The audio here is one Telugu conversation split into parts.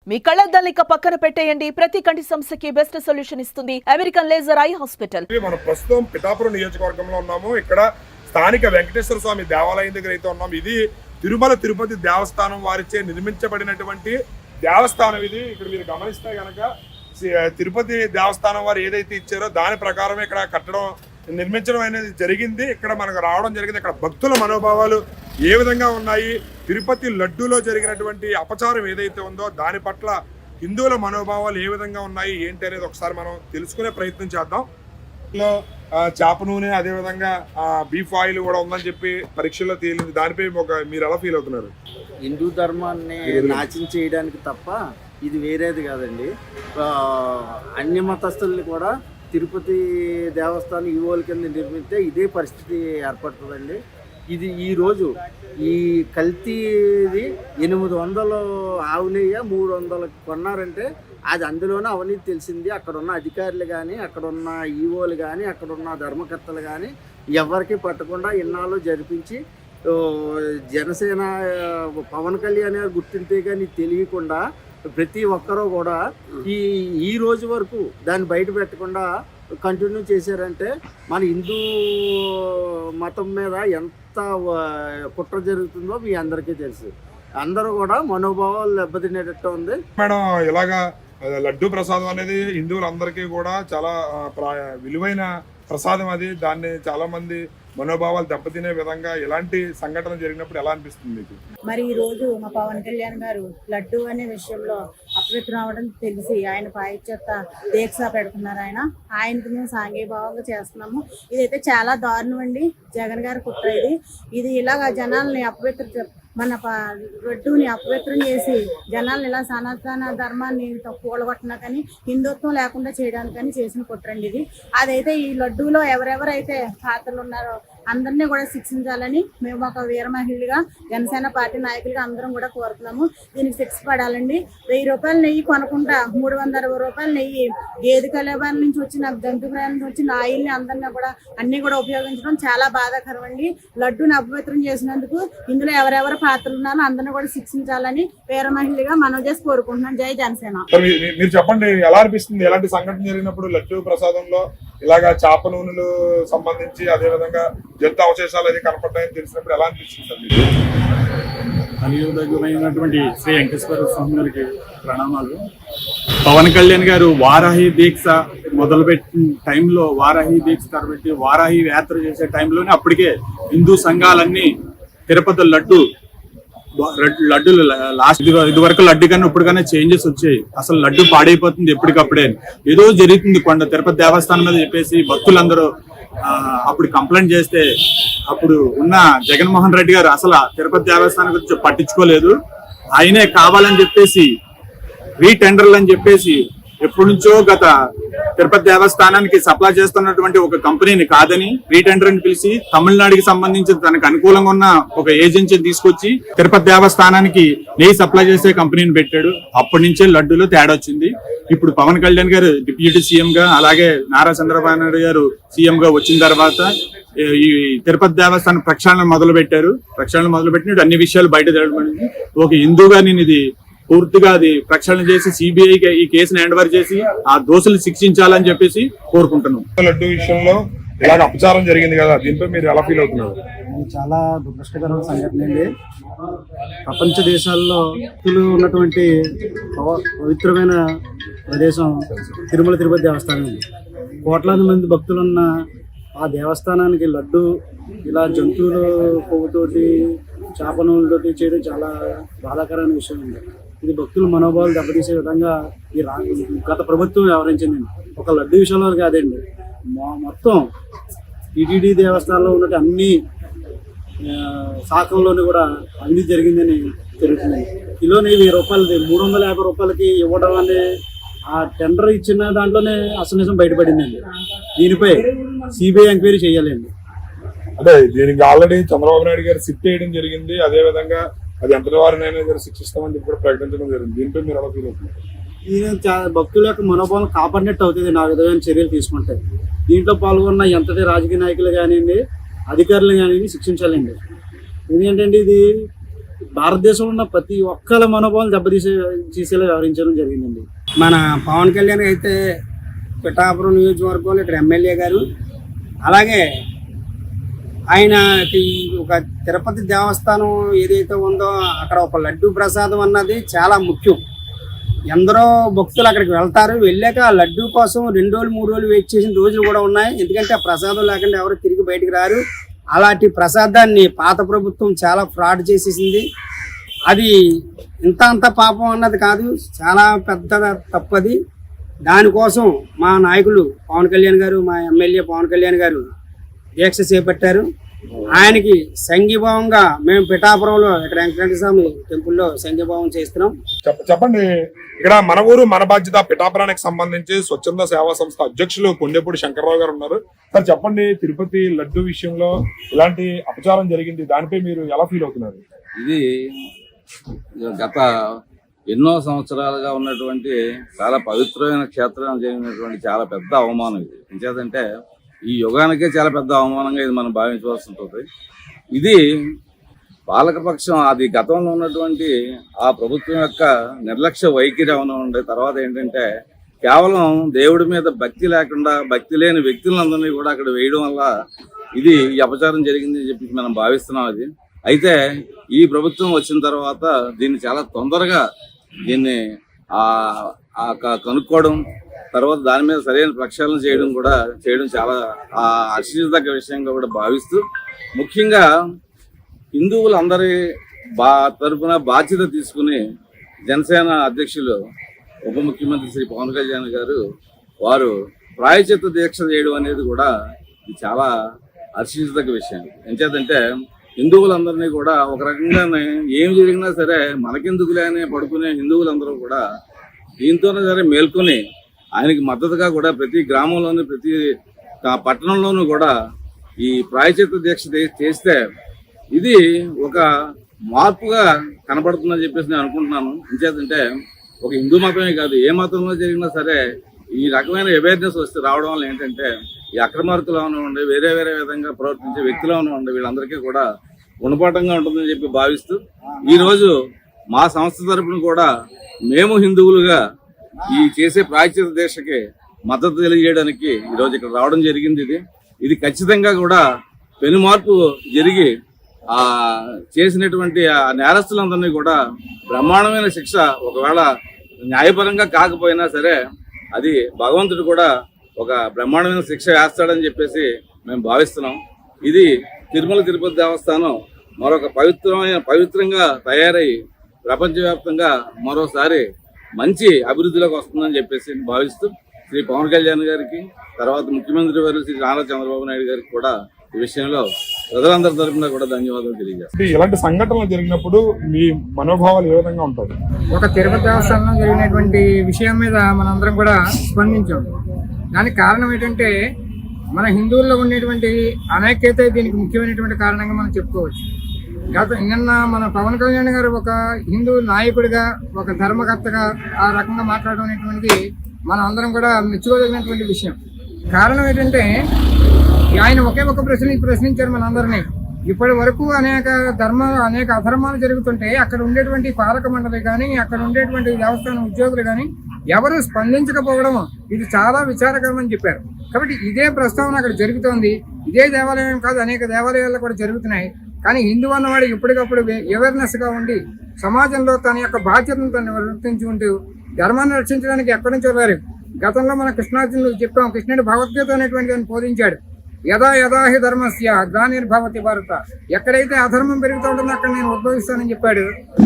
మీ కళ్ళద్దాల్ని పక్కన పెట్టేయండి. ప్రతి కంటి సమస్యకి బెస్ట్ సొల్యూషన్ ఇస్తుంది అమెరికన్ లేజర్ ఐ హాస్పిటల్. మనం ప్రస్తుతం పిఠాపురం నియోజకవర్గంలో ఉన్నాము. ఇక్కడ స్థానిక వెంకటేశ్వర స్వామి దేవాలయం దగ్గర అయితే ఉన్నాము. ఇది తిరుమల తిరుపతి దేవస్థానం వారిచే నిర్మించబడినటువంటి దేవస్థానం. ఇది ఇక్కడ మీరు గమనిస్తే కనుక తిరుపతి దేవస్థానం వారు ఏదైతే ఇచ్చారో దాని ప్రకారం ఇక్కడ కట్టడం నిర్మించడం అనేది జరిగింది. ఇక్కడ మనకు రావడం జరిగింది. ఇక్కడ భక్తుల మనోభావాలు ఏ విధంగా ఉన్నాయి, తిరుపతి లడ్డూలో జరిగినటువంటి అపచారం ఏదైతే ఉందో దాని పట్ల హిందువుల మనోభావాలు ఏ విధంగా ఉన్నాయి ఏంటి అనేది ఒకసారి మనం తెలుసుకునే ప్రయత్నం చేద్దాం. చేప నూనె అదేవిధంగా బీఫ్ ఆయిల్ కూడా ఉందని చెప్పి పరీక్షల్లో తేలింది. దానిపై మీరు ఎలా ఫీల్ అవుతున్నారు? హిందూ ధర్మాన్ని నాశనం చేయడానికి తప్ప ఇది వేరేది కాదండి. అన్య మతస్థుల్ని కూడా తిరుపతి దేవస్థానం ఈవోల కింద నిర్మిస్తే ఇదే పరిస్థితి ఏర్పడుతుందండి. ఇది ఈరోజు ఈ కల్తీది 800 ఆవు నెయ్యి 300 కొన్నారంటే అది అందులోనే అవినీతి తెలిసింది. అక్కడున్న అధికారులు కానీ, అక్కడున్న ఈవోలు కానీ, అక్కడున్న ధర్మకర్తలు కానీ ఎవరికి పట్టకుండా ఇన్నాళ్ళు జరిపించి జనసేన పవన్ కళ్యాణ్ గారు గుర్తింటే కానీ తెలియకుండా ప్రతి ఒక్కరూ కూడా ఈ రోజు వరకు దాన్ని బయట పెట్టకుండా కంటిన్యూ చేశారంటే మన హిందూ మతం మీద ఎంత కుట్ర జరుగుతుందో మీ అందరికీ తెలుసు. అందరూ కూడా మనోభావాలు దెబ్బతినేటట్టు ఉంది. మేడం, ఇలాగా లడ్డూ ప్రసాదం అనేది హిందువులందరికీ కూడా చాలా విలువైన ప్రసాదం. అది దాన్ని చాలా మంది మనోభావాలు దెబ్బతినే విధంగా ఎలాంటి సంఘటన జరిగినప్పుడు ఎలా అనిపిస్తుంది మీకు? మరి ఈ రోజు మా పవన్ కళ్యాణ్ గారు లడ్డు అనే విషయంలో అపవిత్రం అవడం తెలిసి ఆయన పాయిచేత దీక్ష పెడుతున్నారు. ఆయనకి మేము సాంఘీభావంగా చేస్తున్నాము. ఇదైతే చాలా దారుణం అండి. జగన్ గారి కుట్ర ఇది ఇలాగ జనాల్ని మన లడ్డూని అపవిత్రం చేసి జనాల్ని ఇలా సనాతన ధర్మాన్ని కూలగొట్టినా కానీ హిందుత్వం లేకుండా చేయడానికని చేసిన కుట్రండి ఇది. అదైతే ఈ లడ్డూలో ఎవరెవరైతే పాత్రలు ఉన్నారో అందరినీ కూడా శిక్షించాలని మేము ఒక వీర మహిళగా జనసేన పార్టీ నాయకులుగా అందరం కూడా కోరుతున్నాము. దీనికి శిక్ష పడాలండి. 1000 రూపాయల నెయ్యి కొనకుండా 360 రూపాయల నెయ్యి గేదె కలేబాల నుంచి వచ్చిన జంతువుల నుంచి వచ్చిన ఆయిల్ని అందరినీ కూడా అన్ని కూడా ఉపయోగించడం చాలా బాధాకరం అండి. లడ్డూని అపవిత్రం చేసినందుకు ఇందులో ఎవరెవరు పాత్రలు ఉన్నారో అందరినీ కూడా శిక్షించాలని వీర మహిళగా మనం చేసి కోరుకుంటున్నాం. జై జనసేన. మీరు చెప్పండి, ఎలా అనిపిస్తుంది? ఎలాంటి సంఘటన జరిగినప్పుడు లడ్డూ ప్రసాదంలో ఇలాగా చేప నూనెలు సంబంధించి అదేవిధంగా జంతు అవశేషాలు అది కనపడ్డాయని తెలిసినప్పుడు ఎలా అనిపిస్తుంది? కలియుగమైనటువంటి శ్రీ వెంకటేశ్వర స్వామి గారికి ప్రణామాలు. పవన్ కళ్యాణ్ గారు వారాహి దీక్ష మొదలుపెట్టిన టైంలో, వారాహి దీక్ష తరబెట్టి వారాహి యాత్ర చేసే టైంలోనే అప్పటికే హిందూ సంఘాలన్నీ తిరుపతి లడ్డూలు లాస్ట్ ఇదివరకు లడ్డు కన్నా ఇప్పటికన్నా చేంజెస్ వచ్చాయి. అసలు లడ్డు పాడైపోతుంది ఎప్పటికప్పుడే. ఏదో జరుగుతుంది తిరుపతి దేవస్థానం మీద చెప్పేసి భక్తులందరూ అప్పుడు కంప్లైంట్ చేస్తే అప్పుడు ఉన్న జగన్మోహన్ రెడ్డి గారు అసలు తిరుపతి దేవస్థానం గురించి పట్టించుకోలేదు. ఆయనే కావాలని చెప్పేసి రీటెండర్లు అని చెప్పేసి ఎప్పటి నుంచో గత తిరుపతి దేవస్థానానికి సప్లై చేస్తున్నటువంటి ఒక కంపెనీని కాదని రీటెండర్ అని పిలిచి తమిళనాడుకి సంబంధించి తనకు అనుకూలంగా ఉన్న ఒక ఏజెన్సీని తీసుకొచ్చి తిరుపతి దేవస్థానానికి నెయ్యి సప్లై చేసే కంపెనీని పెట్టాడు. అప్పటి నుంచే లడ్డూలో తేడా వచ్చింది. ఇప్పుడు పవన్ కళ్యాణ్ గారు డిప్యూటీ సీఎం గా, అలాగే నారా చంద్రబాబు నాయుడు గారు సీఎం గా వచ్చిన తర్వాత ఈ తిరుపతి దేవస్థానం ప్రక్షాళన మొదలుపెట్టినట్టు అన్ని విషయాలు బయట జరగబడింది. ఒక హిందూగా నేను ఇది పూర్తిగా అది ప్రక్షాళన చేసి సిబిఐకి ఈ కేసును హ్యాండ్ ఓవర్ చేసి ఆ దోషులు శిక్షించాలని చెప్పేసి కోరుకుంటున్నాం. లడ్డూ విషయంలో ఇలాగ అపచారం జరిగింది కదా, దీనిపై మీరు ఎలా ఫీల్ అవుతున్నారు? చాలా దురదృష్టకరమైన సంఘటన అండి. ప్రపంచ దేశాల్లో ఉన్నటువంటి పవిత్రమైన ప్రదేశం తిరుపతి దేవస్థానం. కోట్లాది మంది భక్తులున్న ఆ దేవస్థానానికి లడ్డు ఇలా జంతువుల కొవ్వుతోటి చేప నూనెతోటి చేయడం చాలా బాధాకరమైన విషయం అండి. ఇది భక్తుల మనోభావాలు దెబ్బతీసే విధంగా గత ప్రభుత్వం వ్యవహరించింది. ఒక లడ్డు విషయంలో కాదండి, మొత్తం టీటీడీ దేవస్థానంలో ఉన్నట్టు అన్ని శాఖల్లోనూ కూడా అవినీతి జరిగిందని జరుగుతుంది. కిలోని 1000 రూపాయలది 350 రూపాయలకి ఇవ్వడం అనే ఆ టెండర్ ఇచ్చిన దాంట్లోనే అసలు నిజం బయటపడిందండి. దీనిపై సిబిఐ ఎంక్వైరీ చేయాలండి. అంటే దీనికి ఆల్రెడీ చంద్రబాబు నాయుడు గారు సిట్ చేయడం జరిగింది. అదే విధంగా అది ఎంతటి వారినైనా శిక్షిస్తామని చెప్పి కూడా ప్రకటించడం జరిగింది. దీనిపై మీరు ఎలా ఫీల్ అవుతున్నారు? భక్తుల యొక్క మనోభావం కాపాడినట్టు అవుతుంది నా విధమైన చర్యలు తీసుకుంటే. దీంట్లో పాల్గొన్న ఎంతటి రాజకీయ నాయకులు కానివ్వండి, అధికారులు కానివ్వండి శిక్షించాలండి. ఎందుకంటే ఇది భారతదేశంలో ఉన్న ప్రతి ఒక్కరి మనోభావాలు దెబ్బతీసేలా వ్యవహరించడం జరిగిందండి. మన పవన్ కళ్యాణ్ అయితే పిఠాపురం నియోజకవర్గంలో ఇక్కడ ఎమ్మెల్యే గారు, అలాగే ఆయనకి ఒక తిరుపతి దేవస్థానం ఏదైతే ఉందో అక్కడ ఒక లడ్డు ప్రసాదం అన్నది చాలా ముఖ్యం. ఎందరో భక్తులు అక్కడికి వెళ్తారు, వెళ్ళాక ఆ లడ్డు కోసం 2 రోజులు 3 రోజులు వెయిట్ చేసిన రోజులు కూడా ఉన్నాయి. ఎందుకంటే ఆ ప్రసాదం లేకుండా ఎవరు తిరిగి బయటికి రారు. అలాంటి ప్రసాదాన్ని పాత ప్రభుత్వం చాలా ఫ్రాడ్ చేసేసింది. అది ఇంత అంత పాపం అన్నది కాదు, చాలా పెద్ద తప్పది. దానికోసం మా నాయకులు పవన్ కళ్యాణ్ గారు, మా ఎమ్మెల్యే పవన్ కళ్యాణ్ గారు దీక్ష చేపట్టారు. ఆయనకి సంఘీభావంగా మేము పిఠాపురంలో ఇక్కడ వెంకటేశ్వర స్వామి టెంపుల్లో సంఘీభావం చేస్తున్నాం. చెప్పండి, ఇక్కడ మన ఊరు మన బాధ్యత పిఠాపురానికి సంబంధించి స్వచ్ఛంద సేవా సంస్థ అధ్యక్షులు కొండెపూడి శంకర్రావు గారు ఉన్నారు. సార్ చెప్పండి, తిరుపతి లడ్డు విషయంలో ఇలాంటి అపచారం జరిగింది, దానిపై మీరు ఎలా ఫీల్ అవుతున్నారు? ఇది గత ఎన్నో సంవత్సరాలుగా ఉన్నటువంటి చాలా పవిత్రమైన క్షేత్రం జరిగినటువంటి చాలా పెద్ద అవమానం ఇది. ఎంచేతంటే ఈ యుగానికే చాలా పెద్ద అవమానంగా ఇది మనం భావించవలసి ఉంటుంది. ఇది పాలకపక్షం అది గతంలో ఉన్నటువంటి ఆ ప్రభుత్వం యొక్క నిర్లక్ష్య వైఖరి అవనండి. తర్వాత ఏంటంటే కేవలం దేవుడి మీద భక్తి లేకుండా భక్తి లేని వ్యక్తులందరినీ కూడా అక్కడ వేయడం వల్ల ఇది అపచారం జరిగింది అని చెప్పి మనం భావిస్తున్నాం. అది అయితే ఈ ప్రభుత్వం వచ్చిన తర్వాత దీన్ని చాలా తొందరగా దీన్ని కనుక్కోవడం, తర్వాత దాని మీద సరైన ప్రక్షాళన చేయడం చాలా హర్షించదగ్గ విషయంగా కూడా భావిస్తూ, ముఖ్యంగా హిందువులందరి తరఫున బాధ్యత తీసుకుని జనసేన అధ్యక్షులు ఉప ముఖ్యమంత్రి శ్రీ పవన్ కళ్యాణ్ గారు వారు ప్రాయశ్చిత్త దీక్ష చేయడం అనేది కూడా ఇది చాలా హర్షించదగ్గ విషయం. ఎంచేతంటే హిందువులందరినీ కూడా ఒక రకంగానే ఏం జరిగినా సరే మనకెందుకులే అని పడుకునే హిందువులందరూ కూడా దీంతోనే సరే మేల్కొని ఆయనకి మద్దతుగా కూడా ప్రతి గ్రామంలోని ప్రతి పట్టణంలోనూ కూడా ఈ ప్రాయశ్చిత్త దీక్ష చేస్తే ఇది ఒక మార్పుగా కనబడుతుందని చెప్పేసి నేను అనుకుంటున్నాను. ఎంచేతంటే ఒక హిందూ మతమే కాదు, ఏ మతంలో జరిగినా సరే ఈ రకమైన అవేర్నెస్ వస్తే రావడం వల్ల ఏంటంటే ఈ అక్రమార్కులు ఉండి వేరే వేరే విధంగా ప్రవర్తించే వ్యక్తులు ఉండి వీళ్ళందరికీ కూడా గుణపాఠంగా ఉంటుందని చెప్పి భావిస్తూ, ఈరోజు మా సంస్థ తరపున కూడా మేము హిందువులుగా ఈ చేసే ప్రాయశ్చిత్త దీక్షకి మద్దతు తెలియజేయడానికి ఈరోజు ఇక్కడ రావడం జరిగింది. ఇది ఖచ్చితంగా కూడా పెను మార్పు జరిగి చేసినటువంటి ఆ నేరస్తులందరినీ కూడా బ్రహ్మాండమైన శిక్ష, ఒకవేళ న్యాయపరంగా కాకపోయినా సరే అది భగవంతుడు కూడా ఒక బ్రహ్మాండమైన శిక్ష వేస్తాడని చెప్పేసి మేము భావిస్తున్నాం. ఇది తిరుపతి దేవస్థానం మరొక పవిత్రంగా తయారై ప్రపంచవ్యాప్తంగా మరోసారి మంచి అభివృద్ధిలోకి వస్తుందని చెప్పేసి భావిస్తూ శ్రీ పవన్ కళ్యాణ్ గారికి, తర్వాత ముఖ్యమంత్రి వారు శ్రీ నారా చంద్రబాబు నాయుడు గారికి కూడా ఈ విషయంలో ప్రజలందరి తరఫున కూడా ధన్యవాదాలు తెలియజేస్తాం. ఇలాంటి సంఘటనలు జరిగినప్పుడు మీ మనోభావాలు ఏ విధంగా ఉంటాయి? ఒక తిరుపతి దేవస్థానంలో జరిగినటువంటి విషయం మీద మనందరం కూడా స్పందించాం. దానికి కారణం ఏంటంటే మన హిందువుల్లో ఉండేటువంటి అనైక్యత దీనికి ముఖ్యమైనటువంటి కారణంగా మనం చెప్పుకోవచ్చు. నిన్న మన పవన్ కళ్యాణ్ గారు ఒక హిందూ నాయకుడిగా, ఒక ధర్మకర్తగా ఆ రకంగా మాట్లాడడం అనేటువంటిది మనం అందరం కూడా మెచ్చుకోదగినటువంటి విషయం. కారణం ఏంటంటే ఆయన ఒకే ఒక ప్రశ్నించారు మనందరినీ. ఇప్పటి వరకు అనేక అధర్మాలు జరుగుతుంటే అక్కడ ఉండేటువంటి పాలక మండలి కానీ, అక్కడ ఉండేటువంటి దేవస్థానం ఉద్యోగులు కానీ ఎవరు స్పందించకపోవడం ఇది చాలా విచారకరమని చెప్పారు. కాబట్టి ఇదే ప్రస్తావన అక్కడ జరుగుతోంది. ఇదే దేవాలయం కాదు, అనేక దేవాలయాల్లో కూడా జరుగుతున్నాయి. కానీ హిందూ అన్నవాడు ఎప్పటికప్పుడు అవేర్నెస్గా ఉండి సమాజంలో తన యొక్క బాధ్యతను తను నిర్వర్తించుకుంటూ ధర్మాన్ని రక్షించడానికి ఎక్కడి నుంచో రారు. గతంలో మన కృష్ణార్జునులు చెప్పాం, కృష్ణుడు భగవద్గీత అనేటువంటి దాన్ని బోధించాడు. యదా యదా హి ధర్మస్య గ్లానిర్భవతి భారత, ఎక్కడైతే అధర్మం పెరుగుతూ ఉంటుందో అక్కడ నేను ఉద్భవిస్తానని చెప్పాడు.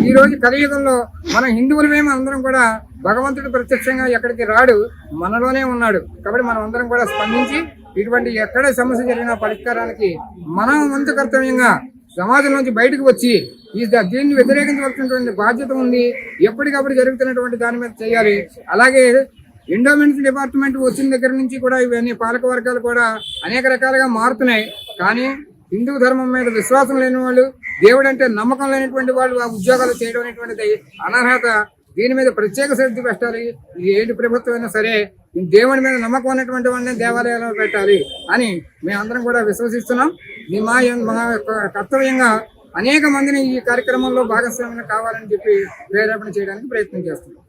ఈ రోజు కలియుగంలో మన హిందువులమేమో అందరం కూడా భగవంతుడు ప్రత్యక్షంగా ఎక్కడికి రాడు, మనలోనే ఉన్నాడు. కాబట్టి మనం అందరం కూడా స్పందించి ఇటువంటి ఎక్కడ సమస్య జరిగిన పరిష్కారానికి మనం వంతు కర్తవ్యంగా సమాజం నుంచి బయటకు వచ్చి దీన్ని వ్యతిరేకించవలసినటువంటి బాధ్యత ఉంది. ఎప్పటికప్పుడు జరుగుతున్నటువంటి దాని మీద చేయాలి. అలాగే ఎండోమెంట్స్ డిపార్ట్మెంట్ వచ్చిన దగ్గర నుంచి కూడా ఇవన్నీ పాలక వర్గాలు కూడా అనేక రకాలుగా మారుతున్నాయి. కానీ హిందూ ధర్మం మీద విశ్వాసం లేని వాళ్ళు, దేవుడు అంటే నమ్మకం లేనటువంటి వాళ్ళు ఆ ఉద్యోగాలు చేయడం అనేటువంటిది అనర్హత. దీని మీద ప్రత్యేక శ్రద్ధ పెట్టాలి. ఏది ప్రభుత్వం అయినా సరే దేవుడి మీద నమ్మకం ఉన్నటువంటి వాళ్ళని దేవాలయాల్లో పెట్టాలి అని మేమందరం కూడా విశ్వసిస్తున్నాం. మా కర్తవ్యంగా అనేక మందిని ఈ కార్యక్రమంలో భాగస్వామ్యం కావాలని చెప్పి ప్రేరేపణ చేయడానికి ప్రయత్నం చేస్తున్నాం.